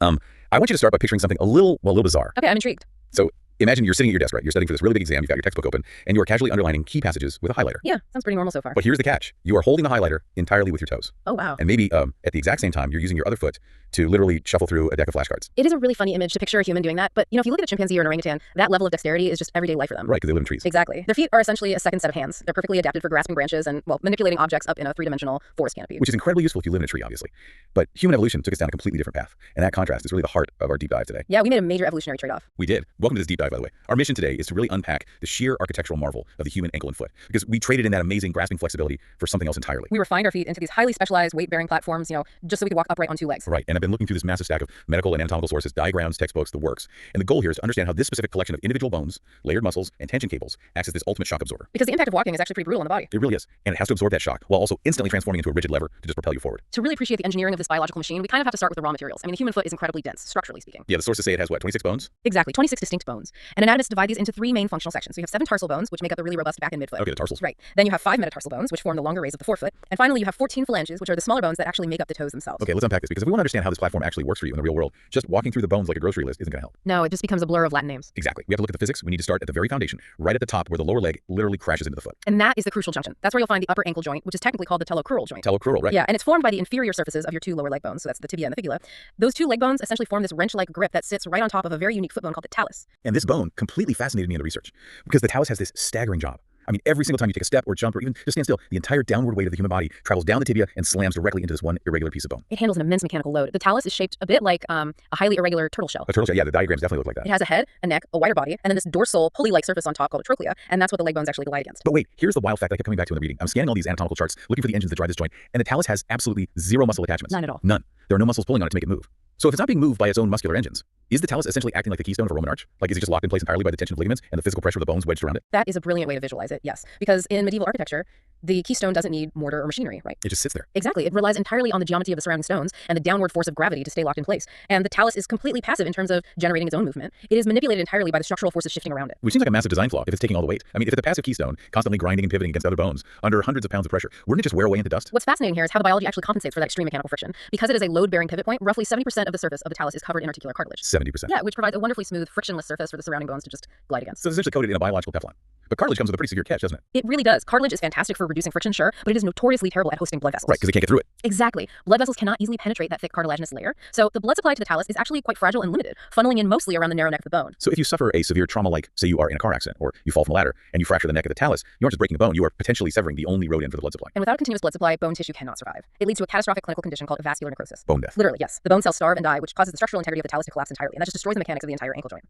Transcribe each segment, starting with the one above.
I want you to start by picturing something a little bizarre. Okay, I'm intrigued. So imagine you're sitting at your desk, right? You're studying for this really big exam. You've got your textbook open, and you are casually underlining key passages with a highlighter. Yeah, sounds pretty normal so far. But here's the catch. You are holding the highlighter entirely with your toes. Oh, wow. And maybe at the exact same time, you're using your other foot to literally shuffle through a deck of flashcards. It is a really funny image to picture a human doing that, but if you look at a chimpanzee or an orangutan, that level of dexterity is just everyday life for them. Right, because they live in trees. Exactly. Their feet are essentially a second set of hands. They're perfectly adapted for grasping branches and, well, manipulating objects up in a three-dimensional forest canopy. Which is incredibly useful if you live in a tree, obviously. But human evolution took us down a completely different path. And that contrast is really the heart of our deep dive today. Yeah, we made a major evolutionary trade-off. We did. Welcome to this deep dive, by the way. Our mission today is to really unpack the sheer architectural marvel of the human ankle and foot, because we traded in that amazing grasping flexibility for something else entirely. We refined our feet into these highly specialized weight-bearing platforms, just so we could walk upright on two legs. Right, and I've been looking through this massive stack of medical and anatomical sources, diagrams, textbooks, the works. And the goal here is to understand how this specific collection of individual bones, layered muscles, and tension cables acts as this ultimate shock absorber. Because the impact of walking is actually pretty brutal on the body. It really is. And it has to absorb that shock while also instantly transforming into a rigid lever to just propel you forward. To really appreciate the engineering of this biological machine, we kind of have to start with the raw materials. I mean, the human foot is incredibly dense, structurally speaking. Yeah, the sources say it has, what, 26 bones? Exactly, 26 distinct bones. And anatomists divide these into three main functional sections. So you have 7 tarsal bones, which make up the really robust back and midfoot. Okay, the tarsals. Right. Then you have 5 metatarsal bones, which form the longer rays of the forefoot. And finally, you have 14 phalanges, which are the smaller bones that actually make up the toes themselves. Okay, let's unpack this, because if we want to understand how this platform actually works for you in the real world, just walking through the bones like a grocery list isn't going to help. No, it just becomes a blur of Latin names. Exactly. We have to look at the physics. We need to start at the very foundation, right at the top where the lower leg literally crashes into the foot. And that is the crucial junction. That's where you'll find the upper ankle joint, which is technically called the talocrural joint. Talocrural, right? Yeah, and it's formed by the inferior surfaces of your 2 lower leg bones. So that's the tibia and the fibula. Those 2 leg bones essentially form this wrench-like grip that sits right on top of a very unique foot bone called the talus. And this bone completely fascinated me in the research, because the talus has this staggering job. I mean, every single time you take a step or jump or even just stand still, the entire downward weight of the human body travels down the tibia and slams directly into this one irregular piece of bone. It handles an immense mechanical load. The talus is shaped a bit like a highly irregular turtle shell. A turtle shell, yeah, the diagrams definitely look like that. It has a head, a neck, a wider body, and then this dorsal pulley-like surface on top called a trochlea, and that's what the leg bones actually glide against. But wait, here's the wild fact I kept coming back to in the reading. I'm scanning all these anatomical charts, looking for the engines that drive this joint, and the talus has absolutely zero muscle attachments. None at all. None. There are no muscles pulling on it to make it move. So if it's not being moved by its own muscular engines, is the talus essentially acting like the keystone of a Roman arch? Like, is it just locked in place entirely by the tension of ligaments and the physical pressure of the bones wedged around it? That is a brilliant way to visualize it, yes. Because in medieval architecture, the keystone doesn't need mortar or machinery, right? It just sits there. Exactly. It relies entirely on the geometry of the surrounding stones and the downward force of gravity to stay locked in place. And the talus is completely passive in terms of generating its own movement. It is manipulated entirely by the structural forces shifting around it. Which seems like a massive design flaw if it's taking all the weight. I mean, if it's a passive keystone, constantly grinding and pivoting against other bones under hundreds of pounds of pressure, wouldn't it just wear away into dust? What's fascinating here is how the biology actually compensates for that extreme mechanical friction. Because it is a load-bearing pivot point, roughly 70% of the surface of the talus is covered in articular cartilage. 70%. Yeah, which provides a wonderfully smooth, frictionless surface for the surrounding bones to just glide against. So it's essentially coated in a biological Teflon. But cartilage comes with a pretty severe catch, doesn't it? It really does. Cartilage is fantastic for reducing friction, sure, but it is notoriously terrible at hosting blood vessels. Right, because it can't get through it. Exactly. Blood vessels cannot easily penetrate that thick cartilaginous layer, so the blood supply to the talus is actually quite fragile and limited, funneling in mostly around the narrow neck of the bone. So if you suffer a severe trauma, like, say you are in a car accident, or you fall from a ladder, and you fracture the neck of the talus, you aren't just breaking a bone, you are potentially severing the only road in for the blood supply. And without a continuous blood supply, bone tissue cannot survive. It leads to a catastrophic clinical condition called vascular necrosis. Bone death. Literally, yes. The bone cells starve and die, which causes the structural integrity of the talus to collapse entirely, and that just destroys the mechanics of the entire ankle joint.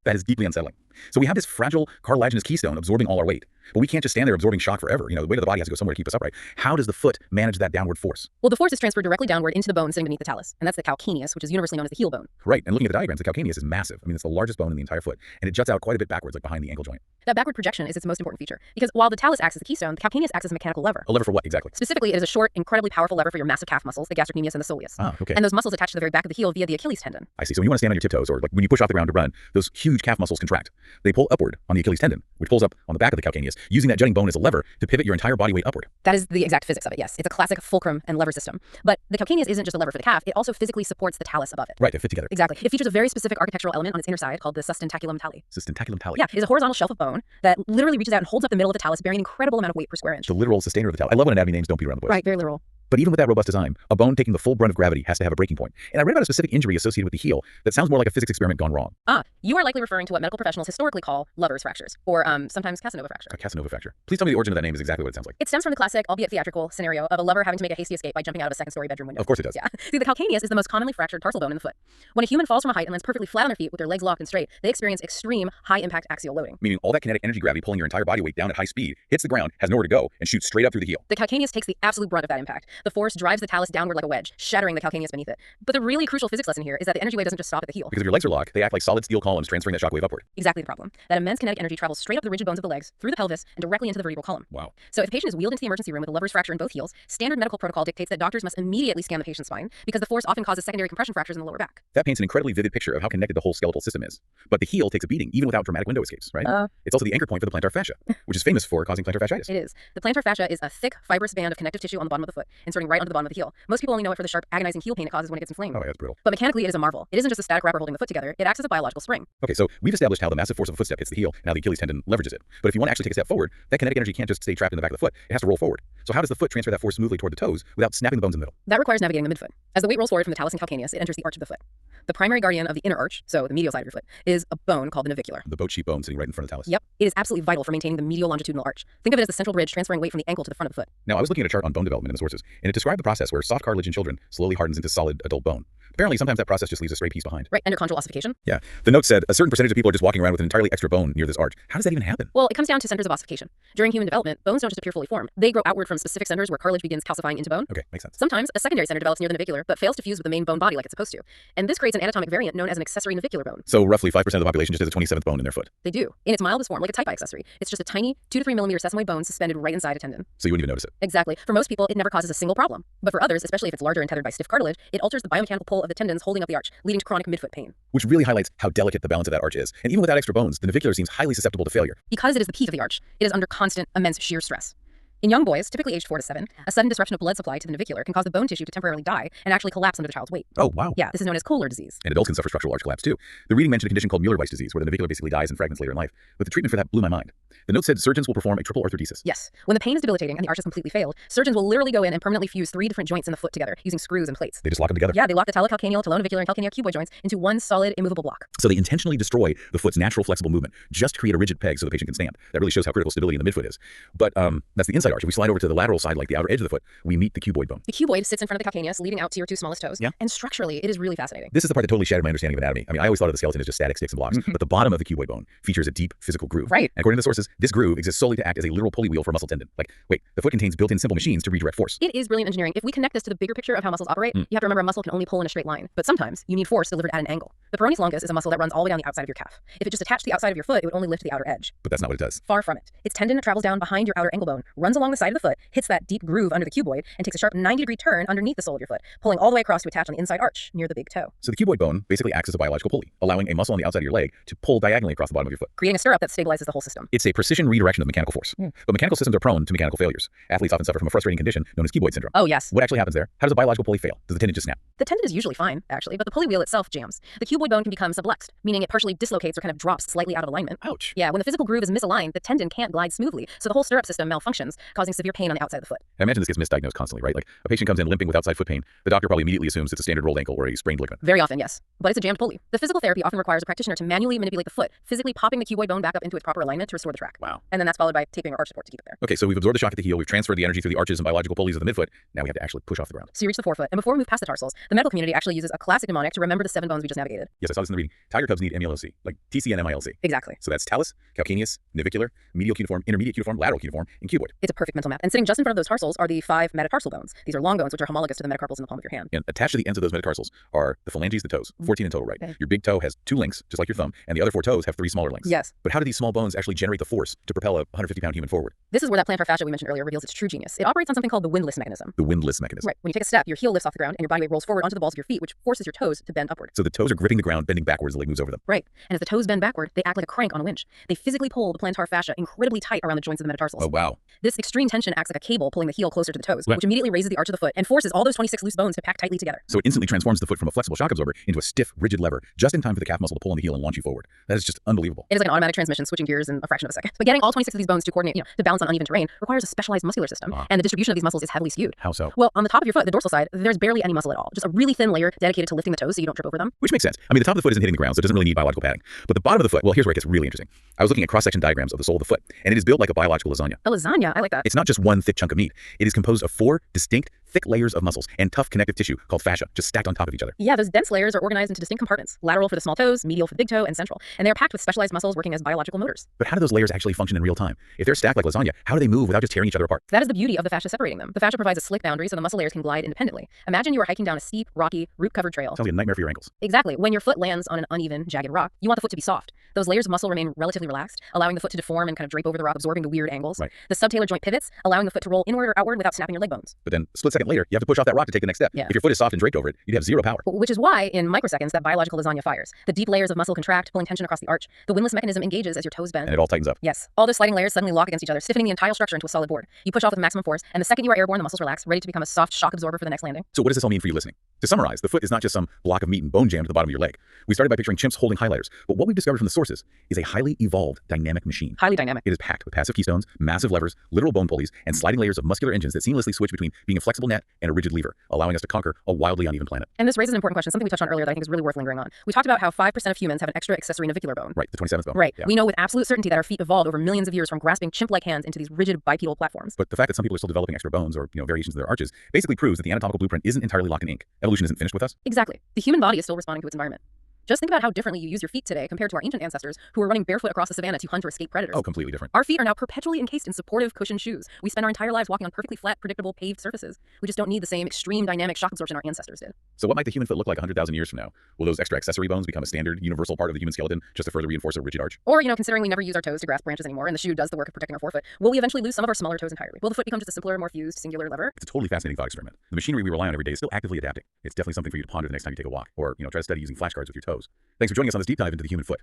That is deeply unsettling. So we have this fragile cartilaginous keystone absorbing all our weight, but we can't just stand there absorbing shock forever. The weight of the body has to go somewhere to keep us upright. How does the foot manage that downward force? Well, the force is transferred directly downward into the bone sitting beneath the talus, and that's the calcaneus, which is universally known as the heel bone. Right, and looking at the diagrams, the calcaneus is massive. I mean, it's the largest bone in the entire foot, and it juts out quite a bit backwards, like behind the ankle joint. That backward projection is its most important feature, because while the talus acts as the keystone, the calcaneus acts as a mechanical lever. A lever for what, exactly? Specifically, it is a short, incredibly powerful lever for your massive calf muscles, the gastrocnemius and the soleus. Ah, okay. And those muscles attach to the very back of the heel via the Achilles tendon. I see. So when you want to stand on your tiptoes, or like when you push off the ground to run, those huge calf muscles contract. They pull upward on the Achilles tendon, which pulls up on the back of the calcaneus, using that jutting bone as a lever to pivot your entire body weight upward. That is the exact physics of it, yes. It's a classic fulcrum and lever system. But the calcaneus isn't just a lever for the calf, it also physically supports the talus above it. Right, they fit together. Exactly. It features a very specific architectural element on its inner side called the sustentaculum tali. Sustentaculum tali. Yeah, it is a horizontal shelf of bone that literally reaches out and holds up the middle of the talus, bearing an incredible amount of weight per square inch. The literal sustainer of the talus. I love when anatomy names don't beat around the bush. Right, very literal. But even with that robust design, a bone taking the full brunt of gravity has to have a breaking point. And I read about a specific injury associated with the heel that sounds more like a physics experiment gone wrong. You are likely referring to what medical professionals historically call lovers' fractures, or sometimes Casanova fracture. A Casanova fracture. Please tell me the origin of that name is exactly what it sounds like. It stems from the classic, albeit theatrical, scenario of a lover having to make a hasty escape by jumping out of a second-story bedroom window. Of course it does. Yeah. See, the calcaneus is the most commonly fractured tarsal bone in the foot. When a human falls from a height and lands perfectly flat on their feet with their legs locked and straight, they experience extreme high-impact axial loading. Meaning all that kinetic energy gravity pulling your entire body weight down at high speed, hits the ground, has nowhere to go, and shoots straight up through the heel. The calcaneus takes the absolute brunt of that impact. The force drives the talus downward like a wedge, shattering the calcaneus beneath it. But the really crucial physics lesson here is that the energy wave doesn't just stop at the heel. Because if your legs are locked, they act like solid steel columns transferring that shockwave upward. Exactly the problem. That immense kinetic energy travels straight up the rigid bones of the legs, through the pelvis, and directly into the vertebral column. Wow. So if a patient is wheeled into the emergency room with a lover's fracture in both heels, standard medical protocol dictates that doctors must immediately scan the patient's spine because the force often causes secondary compression fractures in the lower back. That paints an incredibly vivid picture of how connected the whole skeletal system is. But the heel takes a beating even without dramatic window escapes, right? It's also the anchor point for the plantar fascia, which is famous for causing plantar fasciitis. It is. The plantar fascia is a thick, fibrous band of connective tissue on the bottom of the foot, inserting right onto the bottom of the heel. Most people only know it for the sharp, agonizing heel pain it causes when it gets inflamed. Oh, yeah, that's brutal. But mechanically, it is a marvel. It isn't just a static wrapper holding the foot together. It acts as a biological spring. Okay, so we've established how the massive force of a footstep hits the heel and how the Achilles tendon leverages it. But if you want to actually take a step forward, that kinetic energy can't just stay trapped in the back of the foot. It has to roll forward. So how does the foot transfer that force smoothly toward the toes without snapping the bones in the middle? That requires navigating the midfoot. As the weight rolls forward from the talus and calcaneus, it enters the arch of the foot. The primary guardian of the inner arch, so the medial side of your foot, is a bone called the navicular. The boat sheep bone sitting right in front of the talus. Yep, it is absolutely vital for maintaining the medial longitudinal arch. Think of it as the central bridge transferring weight from the ankle to the front of the foot. Now, I was looking at a chart on bone development in the sources, and it described the process where soft cartilage in children slowly hardens into solid adult bone. Apparently, sometimes that process just leaves a stray piece behind. Right, endochondral ossification. Yeah. The note said a certain percentage of people are just walking around with an entirely extra bone near this arch. How does that even happen? Well, it comes down to centers of ossification. During human development, bones don't just appear fully formed. They grow outward from specific centers where cartilage begins calcifying into bone. Okay, makes sense. Sometimes a secondary center develops near the navicular, but fails to fuse with the main bone body like it's supposed to. And this creates an anatomic variant known as an accessory navicular bone. So roughly 5% of the population just has a 27th bone in their foot. They do. In its mildest form, like a type I accessory. It's just a tiny 2 to 3 millimeter sesamoid bone suspended right inside a tendon. So you wouldn't even notice it. Exactly. For most people, it never causes a single problem. But for others, especially if it's larger and tethered by stiff cartilage, it alters the biomechanical pull of the tendons holding up the arch, leading to chronic midfoot pain. Which really highlights how delicate the balance of that arch is. And even without extra bones, the navicular seems highly susceptible to failure. Because it is the peak of the arch, it is under constant, immense shear stress. In young boys, typically aged 4 to 7, a sudden disruption of blood supply to the navicular can cause the bone tissue to temporarily die and actually collapse under the child's weight. Oh, wow. Yeah, this is known as Kohler disease. And adults can suffer structural arch collapse too. The reading mentioned a condition called Mueller-Weiss disease, where the navicular basically dies in fragments later in life. But the treatment for that blew my mind. The note said surgeons will perform a triple orthodesis. Yes. When the pain is debilitating and the arch has completely failed, surgeons will literally go in and permanently fuse 3 different joints in the foot together using screws and plates. They just lock them together. Yeah, they lock the talocalcaneal, talonavicular, and calcaneal cuboid joints into one solid, immovable block. So they intentionally destroy the foot's natural flexible movement just to create a rigid peg so the patient can stand. That really shows how critical stability in the midfoot is. But that's the inside arch. If we slide over to the lateral side, like the outer edge of the foot, we meet the cuboid bone. The cuboid sits in front of the calcaneus, leading out to your 2 smallest toes. Yeah. And structurally, it is really fascinating. This is the part that totally shattered my understanding of anatomy. I mean, I always thought of the skeleton as just static sticks and blocks, but the bottom of the cuboid bone features a deep physical groove. Right. And according to the sources, this groove exists solely to act as a literal pulley wheel for a muscle tendon. Like, wait, the foot contains built-in simple machines to redirect force. It is brilliant engineering. If we connect this to the bigger picture of how muscles operate, you have to remember a muscle can only pull in a straight line. But sometimes you need force delivered at an angle. The peroneus longus is a muscle that runs all the way down the outside of your calf. If it just attached to the outside of your foot, it would only lift the outer edge. But that's not what it does. Far from it. Its tendon that travels down behind your outer ankle bone, runs along the side of the foot, hits that deep groove under the cuboid, and takes a sharp 90-degree turn underneath the sole of your foot, pulling all the way across to attach on the inside arch near the big toe. So the cuboid bone basically acts as a biological pulley, allowing a muscle on the outside of your leg to pull diagonally across the bottom of your foot. Creating a stirrup that stabilizes the whole system. It's a precision redirection of mechanical force. But mechanical systems are prone to mechanical failures. Athletes often suffer from a frustrating condition known as cuboid syndrome. Oh, yes. What actually happens there? How does a biological pulley fail? Does the tendon just snap? The tendon is usually fine, actually, but the pulley wheel itself jams. The cuboid bone can become subluxed, meaning it partially dislocates or kind of drops slightly out of alignment. Ouch. Yeah, when the physical groove is misaligned, the tendon can't glide smoothly, so the whole stirrup system malfunctions, causing severe pain on the outside of the foot. I imagine this gets misdiagnosed constantly, right? Like a patient comes in limping with outside foot pain. The doctor probably immediately assumes it's a standard rolled ankle or a sprained ligament. Very often, yes. But it's a jammed pulley. The physical therapy often requires a practitioner to manually manipulate the foot, physically popping the cuboid bone back up into its proper alignment to restore the track. Wow. And then that's followed by taping or arch support to keep it there. Okay, so we've absorbed the shock at the heel, we've transferred the energy through the arches and biological pulleys of the midfoot. Now we have to actually push off the ground. So you reach the forefoot, and before we move past the tarsals, the medical community actually uses a classic mnemonic to remember the 7 bones we just navigated. Yes, I saw this in the reading. Tiger cubs need MLOC, like TC and MILC. Exactly. So that's talus, calcaneus, navicular, medial cuneiform, intermediate cuneiform, lateral cuneiform, and cuboid. It's a perfect mental map. And sitting just in front of those tarsals are the 5 metatarsal bones. These are long bones which are homologous to the metacarpals in the palm of your hand. And attached to the ends of those metatarsals are the phalanges, the toes, 14 in total, right? Okay. Your big toe has 2 links, just like your thumb, and the other 4 toes have 3 smaller links. Yes. But how do these small bones actually generate the force to propel a 150-pound human forward? This is where that plantar fascia we mentioned earlier reveals its true genius. It operates on something called the windlass mechanism. The windlass mechanism. Right. When you take a step, your heel lifts off the ground and your body weight rolls forward onto the balls of your feet, which forces your toes to bend upward. So the toes are gripping the ground, bending backwards as the leg moves over them. Right. And as the toes bend backward, they act like a crank on a winch. They physically pull the plantar fascia incredibly tight around the joints of the metatarsals. Oh, wow. This extreme tension acts like a cable pulling the heel closer to the toes, Right. which immediately raises the arch of the foot and forces all those 26 loose bones to pack tightly together. So it instantly transforms the foot from a flexible shock absorber into a stiff, rigid lever, just in time for the calf muscle to pull on the heel and launch you forward. That is just unbelievable. It is like an automatic transmission, switching gears in a fraction of a second. But getting all 26 of these bones to coordinate, to balance on uneven terrain requires a specialized muscular system, and the distribution of these muscles is heavily skewed. How so? Well, on the top of your foot, the dorsal side, there's barely any muscle at all. Just a really thin layer dedicated to lifting the toes so you don't trip over them. Which makes sense. I mean, the top of the foot isn't hitting the ground, so it doesn't really need biological padding. But the bottom of the foot, well, here's where it gets really interesting. I was looking at cross-section diagrams of the sole of the foot, and it is built like a biological lasagna. A lasagna? I like that. It's not just one thick chunk of meat. It is composed of 4 distinct, thick layers of muscles and tough connective tissue called fascia, just stacked on top of each other. Yeah, those dense layers are organized into distinct compartments, lateral for the small toes, medial for the big toe, and central. And they are packed with specialized muscles working as biological motors. But how do those layers actually function in real time? If they're stacked like lasagna, how do they move without just tearing each other apart? That is the beauty of the fascia separating them. The fascia provides a slick boundary so the muscle layers can glide independently. Imagine you are hiking down a steep, rocky, root-covered trail. Sounds like a nightmare for your ankles. Exactly. When your foot lands on an uneven, jagged rock, you want the foot to be soft. those layers of muscle remain relatively relaxed, allowing the foot to deform and kind of drape over the rock, absorbing the weird angles. Right. The subtalar joint pivots, allowing the foot to roll inward or outward without snapping your leg bones. But then, a split second later, you have to push off that rock to take the next step. Yeah. If your foot is soft and draped over it, you'd have zero power. Which is why, in microseconds, that biological lasagna fires. The deep layers of muscle contract, pulling tension across the arch. The windlass mechanism engages as your toes bend. And it all tightens up. Yes. All those sliding layers suddenly lock against each other, stiffening the entire structure into a solid board. You push off with maximum force, and the second you are airborne, the muscles relax, ready to become a soft shock absorber for the next landing. So what does this all mean for you listening? To summarize, the foot is not just some block of meat and bone jammed to the bottom of your leg. We started by picturing chimps holding highlighters, but what we've discovered from the sources is a highly evolved dynamic machine. Highly dynamic. It is packed with passive keystones, massive levers, literal bone pulleys, and sliding layers of muscular engines that seamlessly switch between being a flexible net and a rigid lever, allowing us to conquer a wildly uneven planet. And this raises an important question, something we touched on earlier that I think is really worth lingering on. We talked about how 5% of humans have an extra accessory navicular bone. Right, the 27th bone. Right. Yeah. We know with absolute certainty that our feet evolved over millions of years from grasping chimp-like hands into these rigid bipedal platforms. But the fact that some people are still developing extra bones or variations of their arches basically proves that the anatomical blueprint isn't entirely locked in ink. Evolution isn't finished with us. Exactly. The human body is still responding to its environment. Just think about how differently you use your feet today compared to our ancient ancestors who were running barefoot across the savannah to hunt or escape predators. Oh, completely different. Our feet are now perpetually encased in supportive cushioned shoes. We spend our entire lives walking on perfectly flat, predictable, paved surfaces. We just don't need the same extreme dynamic shock absorption our ancestors did. So what might the human foot look like 100,000 years from now? Will those extra accessory bones become a standard, universal part of the human skeleton just to further reinforce a rigid arch? Or, considering we never use our toes to grasp branches anymore and the shoe does the work of protecting our forefoot, will we eventually lose some of our smaller toes entirely? Will the foot become just a simpler, more fused, singular lever? It's a totally fascinating thought experiment. The machinery we rely on every day is still actively adapting. It's definitely something for you to ponder the next time you take a walk or, try to study using flashcards with your toes. Thanks for joining us on this deep dive into the human foot.